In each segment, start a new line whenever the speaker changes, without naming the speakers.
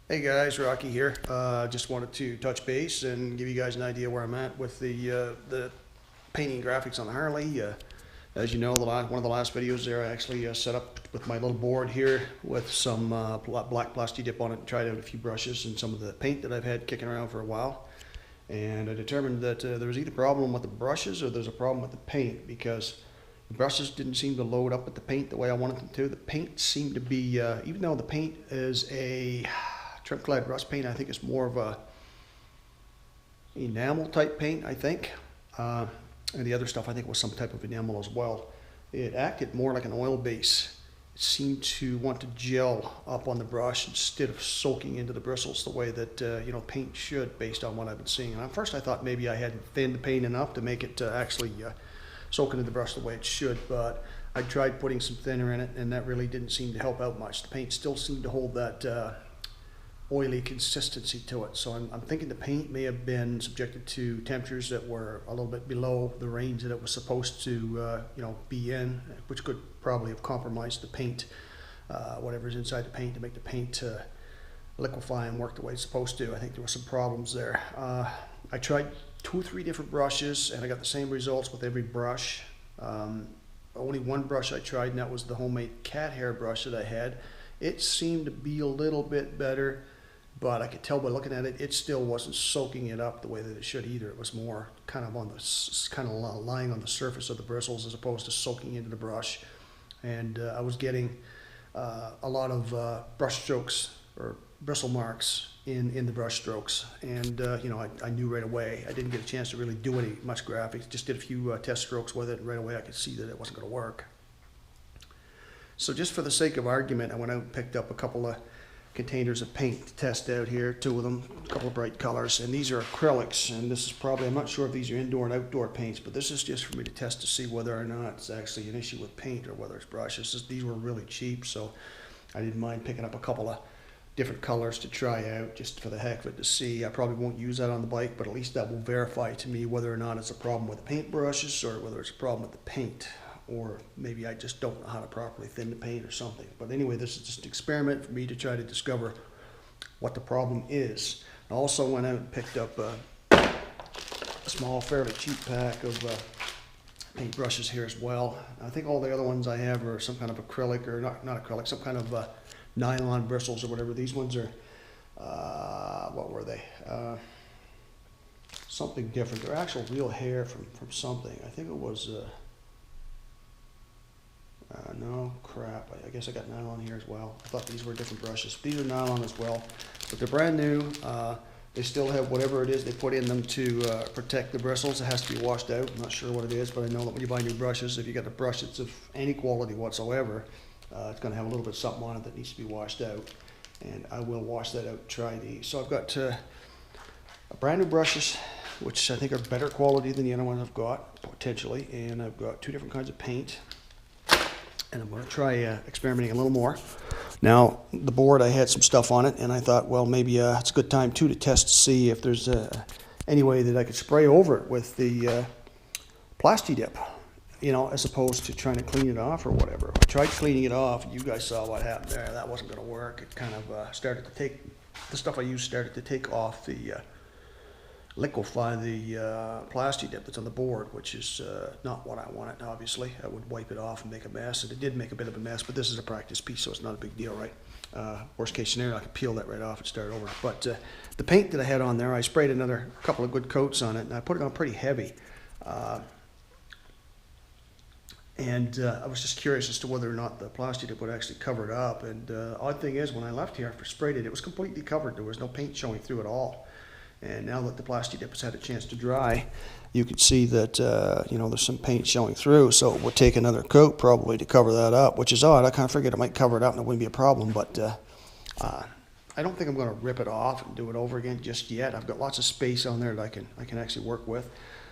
Hey guys, Rocky here. Just wanted to touch base and give you guys an idea where I'm at with the painting graphics on the Harley. As you know, one of the last videos there, I actually set up with my little board here with some black plastic dip on it and tried out a few brushes and some of the paint that I've had kicking around for a while. And I determined that there was either a problem with the brushes or there's a problem with the paint because the brushes didn't seem to load up with the paint the way I wanted them to. The paint seemed to be, even though the paint is a trim clad rust paint, I think it's more of a enamel type paint, I think. And the other stuff I think was some type of enamel as well. It acted more like an oil base. It seemed to want to gel up on the brush instead of soaking into the bristles the way that paint should, based on what I've been seeing. And at first I thought maybe I hadn't thinned the paint enough to make it actually soak into the brush the way it should, but I tried putting some thinner in it and that really didn't seem to help out much. The paint still seemed to hold that oily consistency to it. So I'm thinking the paint may have been subjected to temperatures that were a little bit below the range that it was supposed to be in, which could probably have compromised the paint, whatever's inside the paint, to make the paint liquefy and work the way it's supposed to. I think there were some problems there. I tried 2 or 3 different brushes and I got the same results with every brush. Only one brush I tried, and that was the homemade cat hair brush that I had. It seemed to be a little bit better, but I could tell by looking at it, it still wasn't soaking it up the way that it should either. It was more kind of lying on the surface of the bristles as opposed to soaking into the brush. And I was getting a lot of brush strokes or bristle marks in the brush strokes. And I knew right away. I didn't get a chance to really do much graphics. Just did a few test strokes with it, and right away I could see that it wasn't going to work. So just for the sake of argument, I went out and picked up a couple of containers of paint to test out here, 2 of them, a couple of bright colors, and these are acrylics, and this is probably, I'm not sure if these are indoor and outdoor paints, but this is just for me to test to see whether or not it's actually an issue with paint or whether it's brushes. These were really cheap, so I didn't mind picking up a couple of different colors to try out just for the heck of it to see. I probably won't use that on the bike, but at least that will verify to me whether or not it's a problem with the paint brushes or whether it's a problem with the paint. Or maybe I just don't know how to properly thin the paint or something. But anyway, this is just an experiment for me to try to discover what the problem is. I also went out and picked up a small, fairly cheap pack of paint brushes here as well. I think all the other ones I have are some kind of acrylic, or not acrylic, some kind of nylon bristles or whatever. These ones are, what were they? Something different. They're actual real hair from something. I think it was... no, crap. I guess I got nylon here as well. I thought these were different brushes. These are nylon as well, but they're brand new. They still have whatever it is they put in them to protect the bristles. It has to be washed out. I'm not sure what it is, but I know that when you buy new brushes, if you got a brush that's of any quality whatsoever, it's going to have a little bit of something on it that needs to be washed out. And I will wash that out and try these. So I've got brand new brushes, which I think are better quality than the other ones I've got, potentially. And I've got 2 different kinds of paint. And I'm going to try experimenting a little more. Now, the board, I had some stuff on it, and I thought, well, maybe it's a good time, too, to test to see if there's any way that I could spray over it with the Plasti Dip, as opposed to trying to clean it off or whatever. I tried cleaning it off, and you guys saw what happened there. That wasn't going to work. It kind of started to take, the stuff I used started to take off the liquefy the Plasti Dip that's on the board, which is not what I wanted, obviously. I would wipe it off and make a mess, and it did make a bit of a mess, but this is a practice piece, so it's not a big deal, right? Worst case scenario, I could peel that right off and start over. But the paint that I had on there, I sprayed another couple of good coats on it, and I put it on pretty heavy. And I was just curious as to whether or not the Plasti Dip would actually cover it up. And odd thing is, when I left here after sprayed it, it was completely covered. There was no paint showing through at all. And now that the Plasti Dip has had a chance to dry, you can see that there's some paint showing through. So it would take another coat probably to cover that up, which is odd. I kind of figured it might cover it up and it wouldn't be a problem, but I don't think I'm going to rip it off and do it over again just yet. I've got lots of space on there that I can actually work with.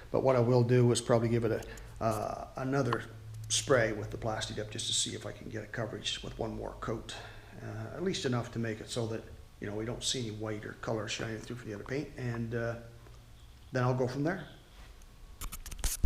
But what I will do is probably give it another spray with the Plasti Dip just to see if I can get a coverage with one more coat, at least enough to make it so that we don't see any white or color shining through from the other paint, and then I'll go from there.